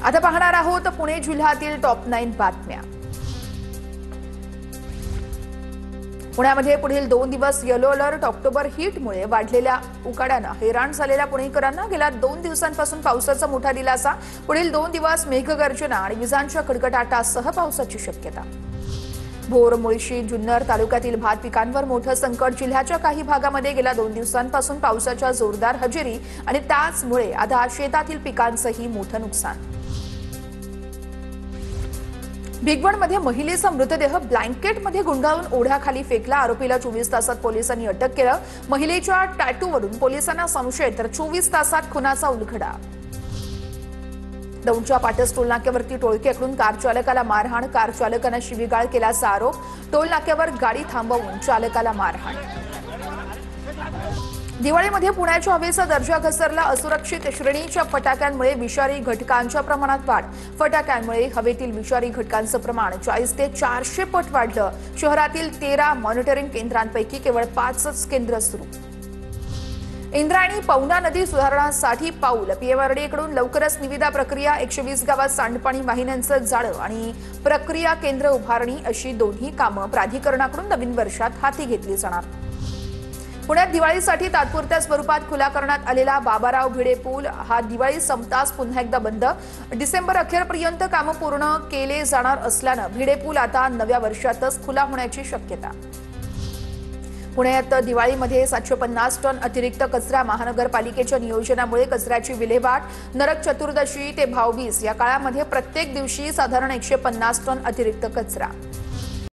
आता पाहणार आहोत पुणे जिल्ह्यातील टॉप 9 बातम्या। पुण्यामध्ये पुढील 2 दिवस येलो अलर्ट। ऑक्टोबर हीटमुळे वाढलेल्या उकाड्याने हैराण झालेल्या पुणेकरांना गेल्या 2 दिवसांपासून पावसाचा मोठा दिलासा। पुढील 2 दिवस मेघगर्जना आणि विजांच्या कडकडाटासह पावसाची शक्यता। भोर, मुळशी, जुन्नर तालुक्यातील भात पिकांवर मोठं संकट। जिल्ह्याच्या काही भागामध्ये गेल्या 2 दिवसांपासून पावसाच्या जोरदार हजेरी आणि त्याचमुळे आता शेतातील पिकांचंही मोठं नुकसान। भिगवणमध्ये महिलेचा मृतदेह ब्लँकेटमध्ये गुंडाळून ओढ्याखाली फेकला। आरोपीला 24 तासात पोलिसांनी अटक केलं। महिलेच्या टॅटूवरून पोलिसांना संशय, तर 24 तासात खुनाचा उलगडा। दौंडच्या पाटस टोल नाक्यावरती टोळकीकडून कार चालकाला मारहाण। कार चालकानं शिवीगाळ केल्याचा आरोप। टोल नाक्यावर गाडी थांबवून चालकाला मारहाण। दिवाळीमध्ये पुण्याच्या हवेचा दर्जा घसरला। असुरक्षित श्रेणीच्या फटाक्यांमुळे विषारी घटकांच्या प्रमाणात वाढ। फटाक्यांमुळे हवेतील विषारी घटकांचं प्रमाण 40 ते 400 पट वाढलं। शहरातील 13 मॉनिटरिंग केंद्रांपैकी केवळ 5च केंद्र सुरू। इंद्रायणी पवना नदी सुधारणांसाठी पाऊल। पीएमआरडीएकडून लवकरच निविदा प्रक्रिया। 120 गावात सांडपाणी वाहिन्यांचं जाळं आणि प्रक्रिया केंद्र उभारणी अशी दोन्ही कामं प्राधिकरणाकडून नवीन वर्षात हाती घेतली जाणार। पुण्यात दिवाळीसाठी तात्पुरत्या स्वरूपात खुला करण्यात आलेला बाबाराव भिडे पूल हा दिवाळी संपताच पुन्हा एकदा बंद। डिसेंबर अखेरपर्यंत कामं पूर्ण केले जाणार असल्यानं भिडे पूल आता नव्या वर्षातच खुला होण्याची शक्यता। पुण्यात दिवाळीमध्ये 750 टन अतिरिक्त कचरा। महानगरपालिकेच्या नियोजनामुळे कचऱ्याची विल्हेवाट। नरक चतुर्दशी ते भाऊबीज या काळामध्ये प्रत्येक दिवशी साधारण 150 टन अतिरिक्त कचरा।